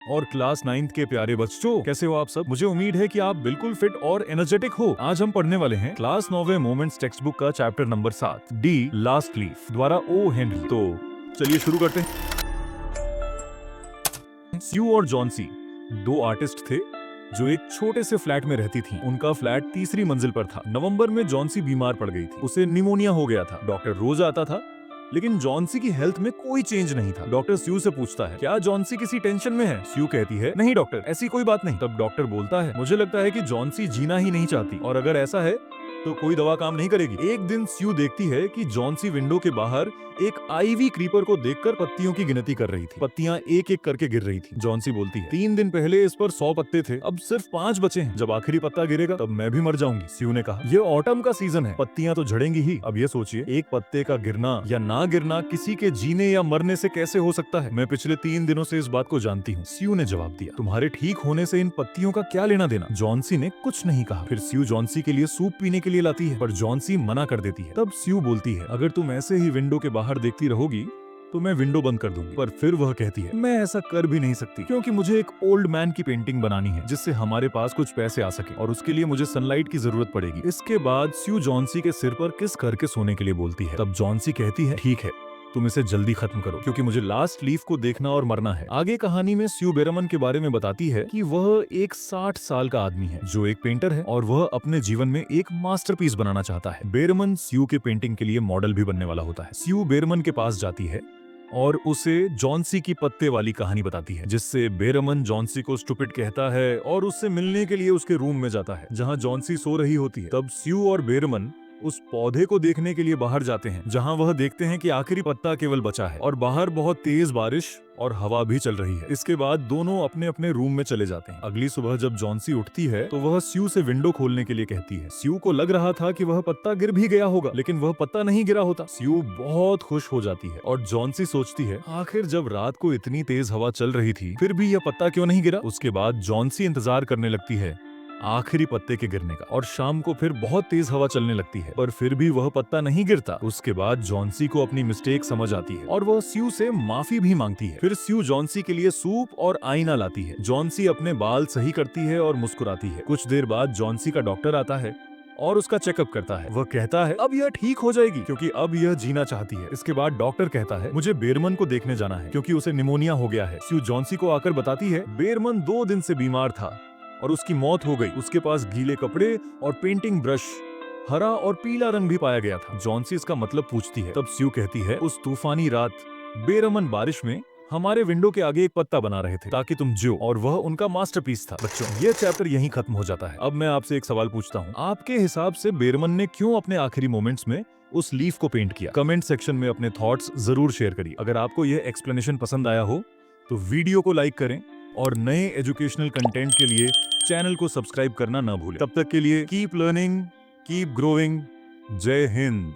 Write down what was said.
और class 9th के प्यारे बच्चों, कैसे हो आप सब? मुझे उम्मीद है कि आप बिल्कुल फिट और एनर्जेटिक हो। आज हम पढ़ने वाले हैं क्लास 9वे मोमेंट्स टेक्स्ट बुक का chapter number 7 D last leaf द्वारा ओ हेनरी। तो चलिए शुरू करते हैं। स्यू और जॉन्सी दो आर्टिस्ट थे जो एक छोटे से फ्लैट में रहती थी। उनका फ्लैट तीसरी मंजिल पर था। नवंबर में जॉन्सी बीमार पड़ गई थी। उसे निमोनिया हो गया था। डॉक्टर रोज आता था, लेकिन जॉन्सी की हेल्थ में कोई चेंज नहीं था। डॉक्टर स्यू से पूछता है, क्या जॉन्सी किसी टेंशन में है? स्यू कहती है, नहीं डॉक्टर, ऐसी कोई बात नहीं। तब डॉक्टर बोलता है, मुझे लगता है कि जॉन्सी जीना ही नहीं चाहती, और अगर ऐसा है तो कोई दवा काम नहीं करेगी। एक दिन स्यू देखती है कि जॉन्सी विंडो के बाहर एक आईवी क्रीपर को देखकर पत्तियों की गिनती कर रही थी। पत्तियां एक एक करके गिर रही थी। जॉन्सी बोलती है, 3 दिन पहले इस पर 100 पत्ते थे, अब सिर्फ 5 बचे हैं। जब आखिरी पत्ता गिरेगा तब मैं भी मर जाऊंगी। स्यू ने कहा, ये ऑटम का सीजन है, पत्तियां तो झड़ेंगी ही। अब ये सोचिए, एक पत्ते का गिरना या ना गिरना किसी के जीने या मरने से कैसे हो सकता है? मैं पिछले 3 दिनों से इस बात को जानती हूँ। स्यू ने जवाब दिया, तुम्हारे ठीक होने से इन पत्तियों का क्या लेना देना? जॉन्सी ने कुछ नहीं कहा। फिर स्यू जॉन्सी के लिए सूप पीने के लिए लाती है, पर जॉन्सी मना कर देती है। तब स्यू बोलती है, अगर तुम ऐसे ही विंडो के बाहर देखती रहोगी तो मैं विंडो बंद कर दूंगी। पर फिर वह कहती है, मैं ऐसा कर भी नहीं सकती, क्योंकि मुझे एक ओल्ड मैन की पेंटिंग बनानी है जिससे हमारे पास कुछ पैसे आ सके, और उसके लिए मुझे सनलाइट की जरूरत पड़ेगी। इसके बाद स्यू जॉन्सी के सिर पर किस करके सोने के लिए बोलती है। तब जॉन्सी कहती है, ठीक है, तुम इसे जल्दी खत्म करो, क्योंकि मुझे लास्ट लीफ को देखना और मरना है। आगे कहानी में स्यू बेरमन के बारे में बताती है कि वह एक 60 साल का आदमी है जो एक पेंटर है, और वह अपने जीवन में एक मास्टरपीस बनाना चाहता है। बेरमन स्यू के पेंटिंग के लिए मॉडल भी बनने वाला होता है। स्यू बेरमन के पास जाती है और उसे जॉन्सी की पत्ते वाली कहानी बताती है, जिससे बेरमन जॉन्सी को स्टूपिड कहता है और उससे मिलने के लिए उसके रूम में जाता है जहां जॉन्सी सो रही होती है। तब स्यू और बेरमन उस पौधे को देखने के लिए बाहर जाते हैं, जहां वह देखते हैं कि आखिरी पत्ता केवल बचा है और बाहर बहुत तेज बारिश और हवा भी चल रही है। इसके बाद दोनों अपने अपने रूम में चले जाते हैं। अगली सुबह जब जॉन्सी उठती है तो वह स्यू से विंडो खोलने के लिए कहती है। स्यू को लग रहा था कि वह पत्ता गिर भी गया होगा, लेकिन वह पत्ता नहीं गिरा होता। स्यू बहुत खुश हो जाती है और जॉन्सी सोचती है, आखिर जब रात को इतनी तेज हवा चल रही थी फिर भी यह पत्ता क्यों नहीं गिरा। उसके बाद जॉन्सी इंतजार करने लगती है आखिरी पत्ते के गिरने का, और शाम को फिर बहुत तेज हवा चलने लगती है, पर फिर भी वह पत्ता नहीं गिरता। उसके बाद जॉन्सी को अपनी मिस्टेक समझ आती है और वह स्यू से माफी भी मांगती है। फिर स्यू जॉन्सी के लिए सूप और आईना लाती है। जॉन्सी अपने बाल सही करती है और मुस्कुराती है। कुछ देर बाद जॉन्सी का डॉक्टर आता है और उसका चेकअप करता है। वह कहता है, अब यह ठीक हो जाएगी, क्योंकि अब यह जीना चाहती है। इसके बाद डॉक्टर कहता है, मुझे बेरमन को देखने जाना है, क्योंकि उसे निमोनिया हो गया है। स्यू जॉन्सी को आकर बताती है, बेरमन 2 दिन से बीमार था और उसकी मौत हो गई। उसके पास गीले कपड़े और पेंटिंग ब्रश, हरा और पीला रंग भी पाया गया था। जॉन्सी इसका मतलब पूछती है। तब स्यू कहती है, उस तूफानी रात बेरमन बारिश में हमारे विंडो के आगे एक पत्ता बना रहे थे ताकि तुम जियो, और वह उनका मास्टरपीस था। बच्चों, ये चैप्टर यहीं खत्म हो जाता है। अब मैं आपसे एक सवाल पूछता हूँ, आपके हिसाब से बेरमन ने क्यों अपने आखिरी मोमेंट्स में उस लीफ को पेंट किया? कमेंट सेक्शन में अपने थॉट्स जरूर शेयर करिए। अगर आपको यह एक्सप्लेनेशन पसंद आया हो तो वीडियो को लाइक करें, और नए एजुकेशनल कंटेंट के लिए चैनल को सब्सक्राइब करना ना भूलें। तब तक के लिए कीप लर्निंग, कीप ग्रोइंग। जय हिंद।